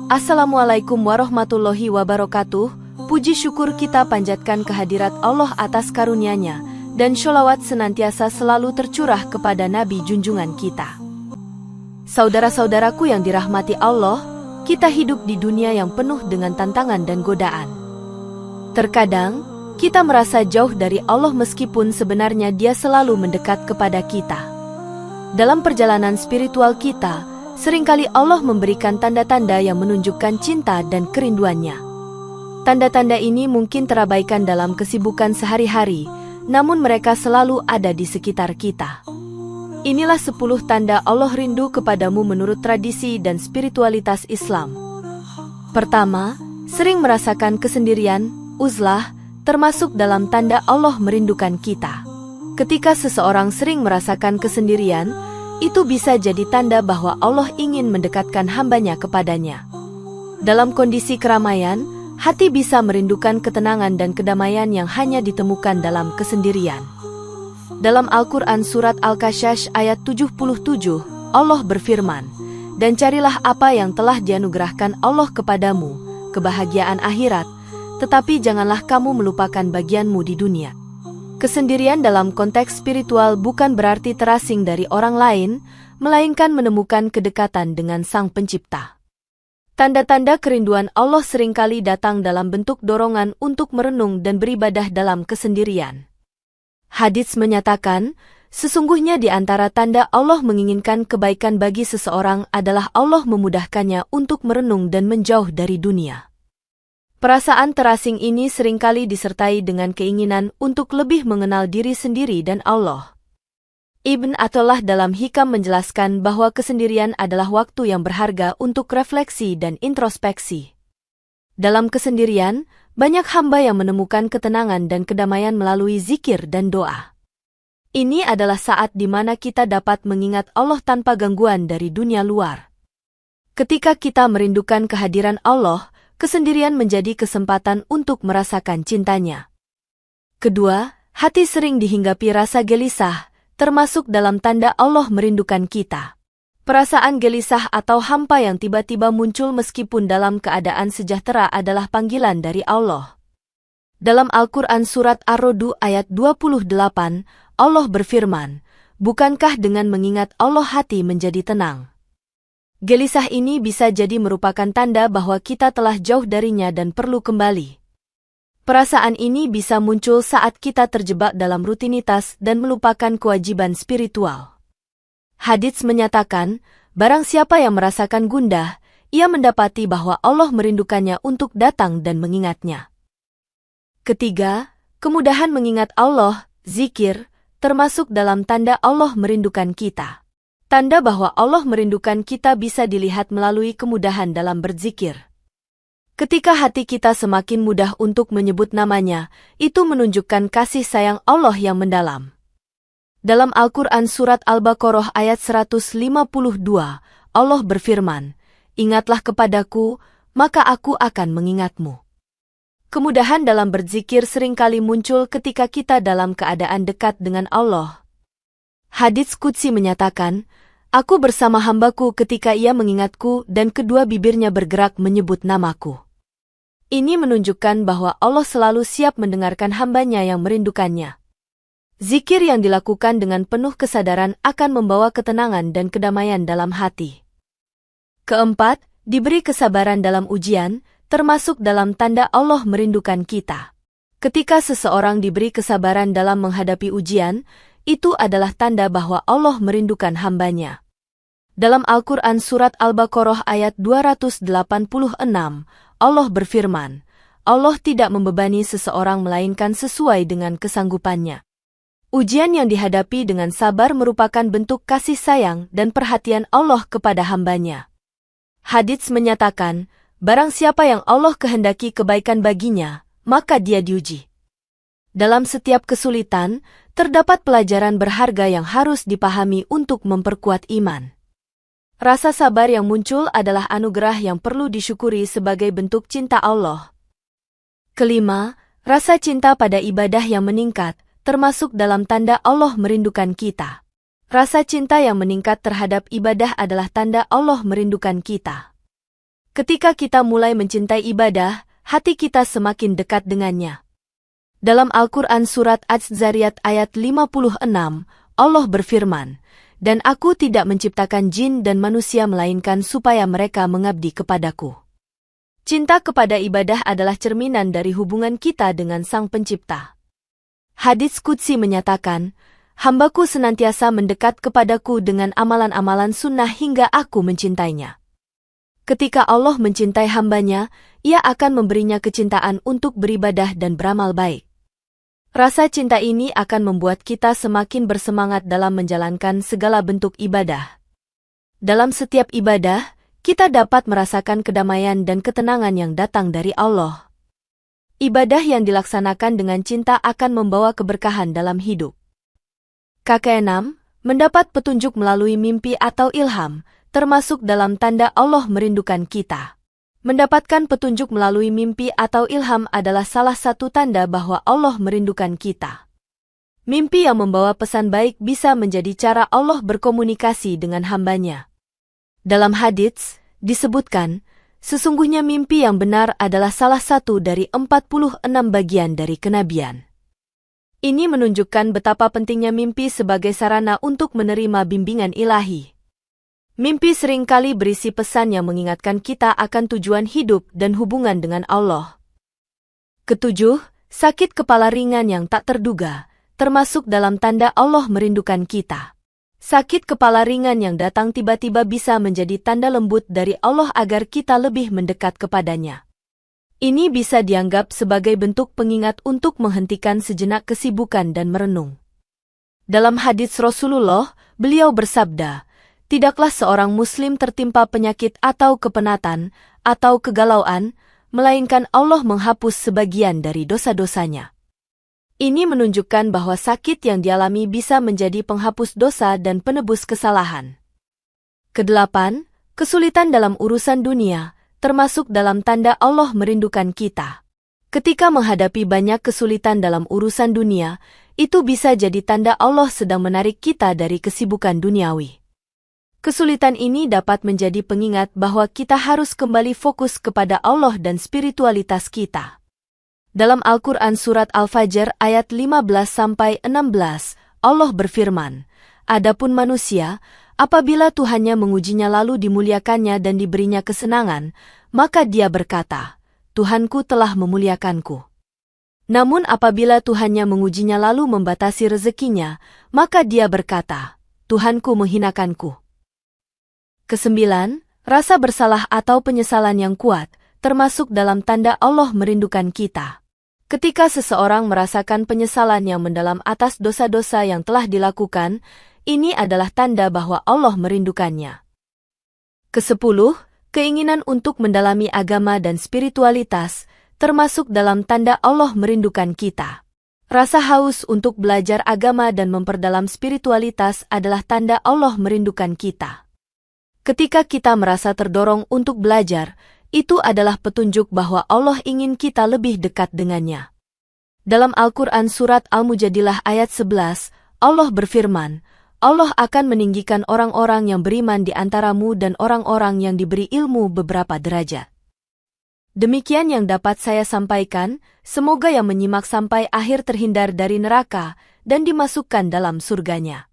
Assalamualaikum warahmatullahi wabarakatuh. Puji syukur kita panjatkan kehadirat Allah atas karunia-Nya, dan sholawat senantiasa selalu tercurah kepada Nabi junjungan kita. Saudara-saudaraku yang dirahmati Allah, kita hidup di dunia yang penuh dengan tantangan dan godaan. Terkadang, kita merasa jauh dari Allah meskipun sebenarnya Dia selalu mendekat kepada kita. Dalam perjalanan spiritual kita, seringkali Allah memberikan tanda-tanda yang menunjukkan cinta dan kerinduannya. Tanda-tanda ini mungkin terabaikan dalam kesibukan sehari-hari, namun mereka selalu ada di sekitar kita. Inilah 10 tanda Allah rindu kepadamu menurut tradisi dan spiritualitas Islam. Pertama, sering merasakan kesendirian, uzlah, termasuk dalam tanda Allah merindukan kita. Ketika seseorang sering merasakan kesendirian, itu bisa jadi tanda bahwa Allah ingin mendekatkan hamba-Nya kepadanya. Dalam kondisi keramaian, hati bisa merindukan ketenangan dan kedamaian yang hanya ditemukan dalam kesendirian. Dalam Al-Quran Surat Al-Kasyash ayat 77, Allah berfirman, "Dan carilah apa yang telah dianugerahkan Allah kepadamu, kebahagiaan akhirat, tetapi janganlah kamu melupakan bagianmu di dunia." Kesendirian dalam konteks spiritual bukan berarti terasing dari orang lain, melainkan menemukan kedekatan dengan Sang Pencipta. Tanda-tanda kerinduan Allah seringkali datang dalam bentuk dorongan untuk merenung dan beribadah dalam kesendirian. Hadits menyatakan, sesungguhnya di antara tanda Allah menginginkan kebaikan bagi seseorang adalah Allah memudahkannya untuk merenung dan menjauh dari dunia. Perasaan terasing ini seringkali disertai dengan keinginan untuk lebih mengenal diri sendiri dan Allah. Ibn Athaillah dalam Hikam menjelaskan bahwa kesendirian adalah waktu yang berharga untuk refleksi dan introspeksi. Dalam kesendirian, banyak hamba yang menemukan ketenangan dan kedamaian melalui zikir dan doa. Ini adalah saat di mana kita dapat mengingat Allah tanpa gangguan dari dunia luar. Ketika kita merindukan kehadiran Allah, kesendirian menjadi kesempatan untuk merasakan cintanya. Kedua, hati sering dihinggapi rasa gelisah, termasuk dalam tanda Allah merindukan kita. Perasaan gelisah atau hampa yang tiba-tiba muncul meskipun dalam keadaan sejahtera adalah panggilan dari Allah. Dalam Al-Quran Surat Ar-Ra'd ayat 28, Allah berfirman, "Bukankah dengan mengingat Allah hati menjadi tenang?" Gelisah ini bisa jadi merupakan tanda bahwa kita telah jauh darinya dan perlu kembali. Perasaan ini bisa muncul saat kita terjebak dalam rutinitas dan melupakan kewajiban spiritual. Hadits menyatakan, barang siapa yang merasakan gundah, ia mendapati bahwa Allah merindukannya untuk datang dan mengingatnya. Ketiga, kemudahan mengingat Allah, zikir, termasuk dalam tanda Allah merindukan kita. Tanda bahwa Allah merindukan kita bisa dilihat melalui kemudahan dalam berzikir. Ketika hati kita semakin mudah untuk menyebut nama-Nya, itu menunjukkan kasih sayang Allah yang mendalam. Dalam Al-Quran Surat Al-Baqarah ayat 152, Allah berfirman, "Ingatlah kepadaku, maka aku akan mengingatmu." Kemudahan dalam berzikir seringkali muncul ketika kita dalam keadaan dekat dengan Allah. Hadits Qudsi menyatakan, "Aku bersama hambaku ketika ia mengingatku dan kedua bibirnya bergerak menyebut namaku." Ini menunjukkan bahwa Allah selalu siap mendengarkan hamba-Nya yang merindukannya. Zikir yang dilakukan dengan penuh kesadaran akan membawa ketenangan dan kedamaian dalam hati. Keempat, diberi kesabaran dalam ujian, termasuk dalam tanda Allah merindukan kita. Ketika seseorang diberi kesabaran dalam menghadapi ujian, itu adalah tanda bahwa Allah merindukan hamba-Nya. Dalam Al-Quran Surat Al-Baqarah ayat 286, Allah berfirman, "Allah tidak membebani seseorang melainkan sesuai dengan kesanggupannya." Ujian yang dihadapi dengan sabar merupakan bentuk kasih sayang dan perhatian Allah kepada hamba-Nya. Hadits menyatakan, barang siapa yang Allah kehendaki kebaikan baginya, maka dia diuji. Dalam setiap kesulitan, terdapat pelajaran berharga yang harus dipahami untuk memperkuat iman. Rasa sabar yang muncul adalah anugerah yang perlu disyukuri sebagai bentuk cinta Allah. Kelima, rasa cinta pada ibadah yang meningkat, termasuk dalam tanda Allah merindukan kita. Rasa cinta yang meningkat terhadap ibadah adalah tanda Allah merindukan kita. Ketika kita mulai mencintai ibadah, hati kita semakin dekat dengannya. Dalam Al-Quran Surat Az-Zariyat ayat 56, Allah berfirman, "Dan aku tidak menciptakan jin dan manusia melainkan supaya mereka mengabdi kepadaku." Cinta kepada ibadah adalah cerminan dari hubungan kita dengan Sang Pencipta. Hadits Qudsi menyatakan, "Hambaku senantiasa mendekat kepadaku dengan amalan-amalan sunnah hingga aku mencintainya." Ketika Allah mencintai hambanya, Ia akan memberinya kecintaan untuk beribadah dan beramal baik. Rasa cinta ini akan membuat kita semakin bersemangat dalam menjalankan segala bentuk ibadah. Dalam setiap ibadah, kita dapat merasakan kedamaian dan ketenangan yang datang dari Allah. Ibadah yang dilaksanakan dengan cinta akan membawa keberkahan dalam hidup. Ke-6, mendapat petunjuk melalui mimpi atau ilham, termasuk dalam tanda Allah merindukan kita. Mendapatkan petunjuk melalui mimpi atau ilham adalah salah satu tanda bahwa Allah merindukan kita. Mimpi yang membawa pesan baik bisa menjadi cara Allah berkomunikasi dengan hambanya. Dalam hadits, disebutkan, sesungguhnya mimpi yang benar adalah salah satu dari 46 bagian dari kenabian. Ini menunjukkan betapa pentingnya mimpi sebagai sarana untuk menerima bimbingan ilahi. Mimpi seringkali berisi pesan yang mengingatkan kita akan tujuan hidup dan hubungan dengan Allah. Ke-7, sakit kepala ringan yang tak terduga, termasuk dalam tanda Allah merindukan kita. Sakit kepala ringan yang datang tiba-tiba bisa menjadi tanda lembut dari Allah agar kita lebih mendekat kepadanya. Ini bisa dianggap sebagai bentuk pengingat untuk menghentikan sejenak kesibukan dan merenung. Dalam hadits Rasulullah, beliau bersabda, "Tidaklah seorang muslim tertimpa penyakit atau kepenatan, atau kegalauan, melainkan Allah menghapus sebagian dari dosa-dosanya." Ini menunjukkan bahwa sakit yang dialami bisa menjadi penghapus dosa dan penebus kesalahan. Ke-8, kesulitan dalam urusan dunia, termasuk dalam tanda Allah merindukan kita. Ketika menghadapi banyak kesulitan dalam urusan dunia, itu bisa jadi tanda Allah sedang menarik kita dari kesibukan duniawi. Kesulitan ini dapat menjadi pengingat bahwa kita harus kembali fokus kepada Allah dan spiritualitas kita. Dalam Al-Quran Surat Al-Fajr ayat 15-16, Allah berfirman, "Adapun manusia, apabila Tuhannya mengujinya lalu dimuliakannya dan diberinya kesenangan, maka dia berkata, 'Tuhanku telah memuliakanku.' Namun apabila Tuhannya mengujinya lalu membatasi rezekinya, maka dia berkata, 'Tuhanku menghinakanku.'" Ke-9, rasa bersalah atau penyesalan yang kuat, termasuk dalam tanda Allah merindukan kita. Ketika seseorang merasakan penyesalan yang mendalam atas dosa-dosa yang telah dilakukan, ini adalah tanda bahwa Allah merindukannya. Ke-10, keinginan untuk mendalami agama dan spiritualitas, termasuk dalam tanda Allah merindukan kita. Rasa haus untuk belajar agama dan memperdalam spiritualitas adalah tanda Allah merindukan kita. Ketika kita merasa terdorong untuk belajar, itu adalah petunjuk bahwa Allah ingin kita lebih dekat dengannya. Dalam Al-Quran Surat Al-Mujadilah ayat 11, Allah berfirman, "Allah akan meninggikan orang-orang yang beriman di antaramu dan orang-orang yang diberi ilmu beberapa derajat." Demikian yang dapat saya sampaikan, semoga yang menyimak sampai akhir terhindar dari neraka dan dimasukkan dalam surganya.